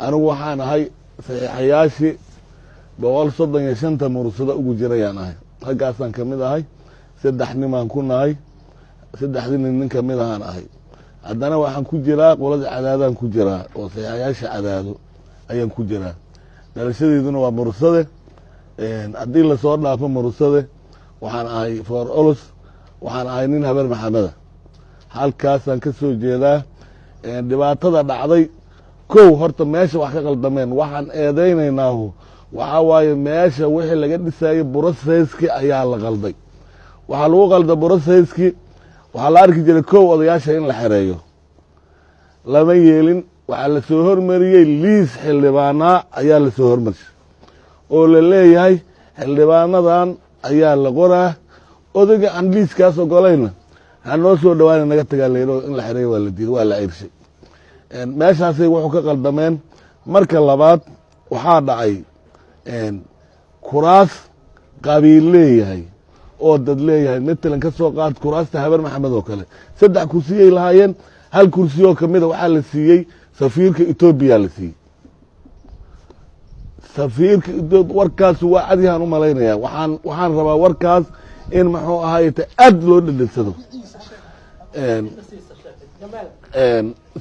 anigu waxaan ahay saxiixayaashii 135 mursado ugu jirayaan ahay halkaasaan ka mid ahay 3 nimaan ku nahay 3 nin ka mid ahaan ahay haddana waxaan ku jiraa qolada cadaadaan ku jiraa oo saxiixayaasha cadaado ayaan ku jiraa dhalashadeeduna waa mursade haddii lasoo dhaafo mursade waxaan ahay for olos waxaan ahay nin habeer maxameda halkaasaan ka soo jeedaa dhibaatada dhacday kow horta meesha wax ka qaldameen waxaan eedaynaynaahu waxaa waaye meesha wixii laga dhisayey broseyski ayaa la qalday waxaa lagu qalda broseyski waxaa la arki jiray kow odayaasha in la xereeyo lama yeelin waxaa lasoo hormariyey liis xildhibaanaa ayaa lasoo hormarshay oo la leeyahay xildhibaanadan ayaa la qoraa odayga aan liiskaas ogolayna ha noo soo dhawaana naga tagaa layidho in la xereeyo waa la diiday waa la cirshay meeshaasay wuxuu ka qaldameen marka labaad waxaa dhacay kuraas qabiil leeyahay oo dad leeyahay matalan ka soo qaad kuraasta habeer maxamed oo kale 3 kursiyay lahaayeen hal kursi oo kamida waxaa la siiyey safiirka Ethiopia la siiyey safiirka warkaas waa cadihan u malaynaya waxaan rabaa warkaas in maxuu ahaayay aad loo dhadhagsado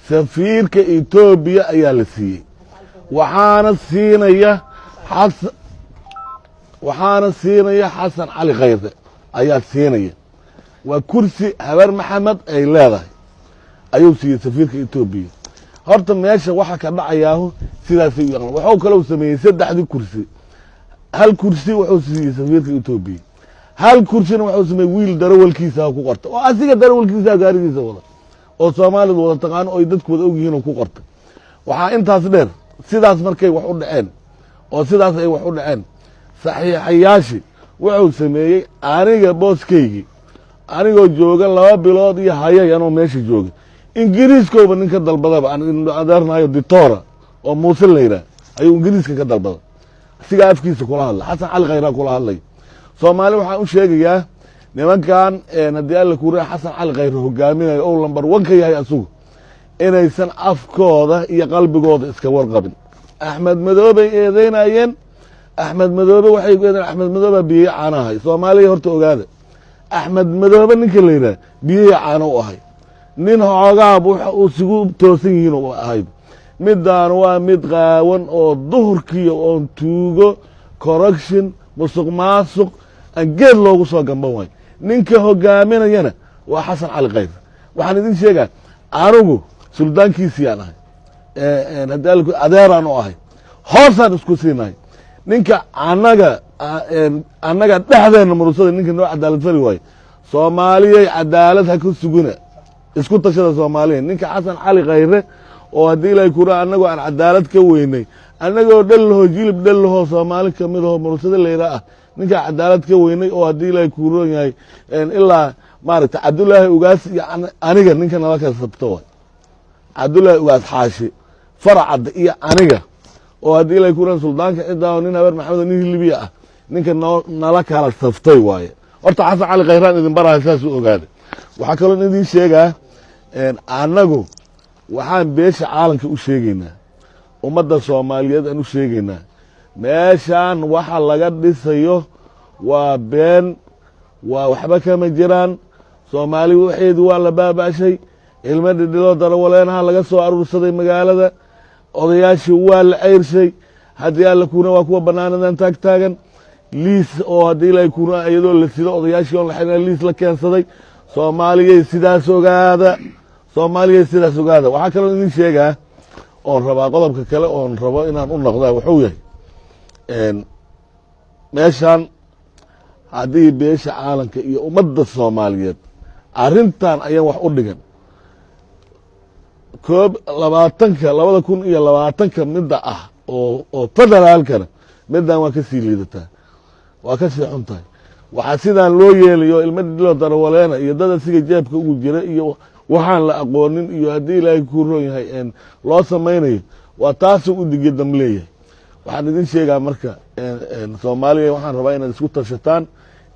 safiirka Ethiopia ayaa la siiyey waxaana siinaya xasan cali khayre ayaa siinaya waa kursi habeer maxamed ay leedahay ayuu siiyey safiirka Ethiopia horta meesha waxa ka dhacayaahu sidaasay u yaqaan wuxuu kale sameeyey 3 kursi hal kursi wuxuu siiyey safiirka Ethiopia hal kursina wuxuu sameeyey wiil darawalkiisa ku qorta oo asiga darawalkiisa gaarigiisa wada oo Soomaalidu wada taqaan oo dadku wada og yihiin oo ku qorta waxaa intaas dheer sidaas markay wax u dhaceen oo sidaas ay wax u dhaceen saxiixayaashi wuxuu sameeyey aniga booskeygi anigoo jooga 2 bilood iyo hayayanoo meesha jooga ingiriiskooba ninka dalbadaba aan adeernayo ditora oo muuse leyra ayuu ingiriiska ka dalbada siga afkiisa kula hadla xasan cali khayra kula hadlay Soomaali waxaan u sheegayaa nimankan haddii alla ku raa xasan cali khayra hogaaminayo oo lambar 1 ka yahay asugu inaysan afkooda iyo qalbigooda iska warqabin axmed madoobe eedeynayeen axmed madoobe waxay ku eedeyn axmed madoobe biyo caanahay Soomaaliya horta ogaada axmed madoobe ninka la yiraahdo biyo caano u ahay nin hoogaab waxa uu sigu toosan yihiin oo ahay midaan waa mid qaawan oo duhurkiyo oo tuugo corruption musuqmaasuq aan geed loogu soo gamban way ninka hogaaminayana waa xasan cali khayre waxaan idin sheegaa anigu suldaankiisii aan ahay haddii adeeraan u ahay hoosaan isku siinahay ninka annaga dhexdeena mursada ninka noo cadaalad fali waaye Soomaaliyay cadaalad ha ku suguna isku tashada Soomaaliya ninka xasan cali khayre oo haddii ilaahay ku raa annagu aan cadaalad ka weynay annagoo dhalaho jilib dhalaho Soomaali kamid ah mursada leeyahay ninka cadaalad ka weynay oo haddii ilaahay ku roon yahay ilaa maaragtay Cabdullaahi ugaas iyo aniga ninka nala ka sabto Cabdullaahi ugaas xaashi farcad iyo aniga oo haddii ilaahay ku raa suldaanka cidaa nin habeer maxamed nin Libiya ah ninka nala kala saftay waaye horta xasan cali khayraan idin barahay saas u ogaada waxa kale in idin sheegaa annagu waxaan beesha caalamka u sheegaynaa ummadda Soomaaliyeed aan u sheegaynaa meeshaan waxa laga dhisayo waa been waa waxba kama jiraan Soomaali waxeedu waa la baabaashay ilmo dhidhilo darawaleenaha laga soo aruursaday magaalada odayaashii waa la ceyrshay haddii alla kuna waa kuwa banaanadan taagtaagan liis oo haddii ilaahay kuna iyadoo la sido odayaashii oo la xidhan liis la keensaday Soomaaliyay sidaas ogaada waxaa kaloo idin sheegaa oon rabaa qodobka kale oon rabo inaan u noqdaa wuxuu yahay meeshaan haddii beesha caalamka iyo ummadda Soomaaliyeed arrintan ayaan wax u dhigan 2020 midda ah oo federaalkana middan waa ka sii liidataa waa ka sii xun tahay waxaa sidaan loo yeelayo ilmo dhilo darawaleena iyo dad asiga jeebka ugu jira iyo waxaan la aqoonin iyo haddii ilaahay ku roon yahay loo samaynayo waa taasuu u digay dam leeyahay waxaan idin sheegaa marka Soomaaliya waxaan rabaa inaad isku tashataan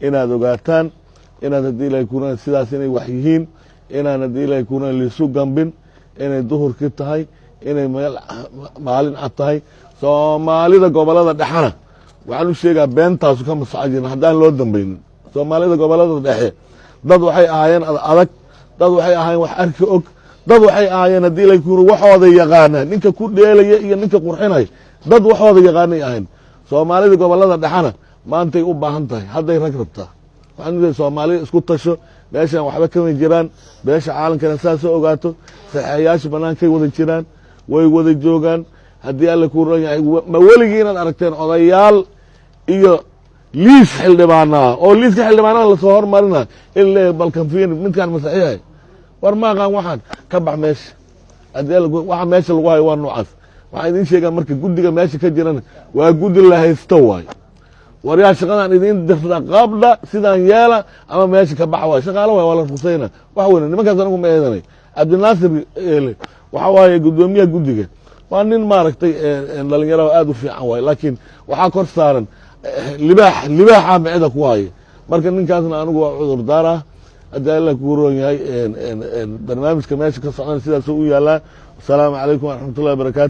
inaad ogaataan inaad haddii ilaahay ku roon sidaas inay wax yihiin inaan haddii ilaahay ku roon liisu gambin inay duhurkii tahay inay maalin cad tahay soomaalida gobolada dhexana waxaan u sheegaa beentaasu ka masaxo jirin haddaan loo dambaynin soomaalida gobolada dhexe dad waxay ahaayeen adag dad waxay ahaayeen wax arki og dad waxay ahaayeen haddii la kuro waxooda yaqaana ninka ku dheelaya iyo ninka qurxinaya dad waxooda yaqaanay ahayn soomaalida gobolada dhexana maantay u baahan tahay hadday rag rabtaa waxaan leeyahay soomaalida isku tasho meeshan waxba kama jiraan beesha caalamkana saas oo ogaato saxeeyaasha banaankay wada jiraan way wada joogaan haddii alla ku ron yahay ma weligii inaad aragteen odayaal iyo liis xildhibaanaa oo liiska xildhibaanada lasoo hormarina in le balkanfiin midkaan masaxiixay war maaqaan waxaan ka bax meesha haddii waxa meesha lagu hayo waa noocaas waxaan idiin sheegaa marka guddiga meesha ka jirana waa guddi la haysto waayo waryaa shaqadaan idiin dirta qabdha sidaan yeela ama meesha ka baxa waayo shaqaalo waay waa la rusayna wax weyne nimankaas anigu ma eedanay cabdinaasir eele waxa waaye guddoomiyaha guddiga waa nin maaragtay dhalinyaro aad u fiican waaye laakiin waxaa kor saaran libaaxa micida ku haya marka ninkaasna anigu waa cudur daar ah haddii alla kuu roon yahay barnaamijka meesha ka socdan sidaas u yaalaa wasalaamu calaykum waraxmatullahi wabarakatu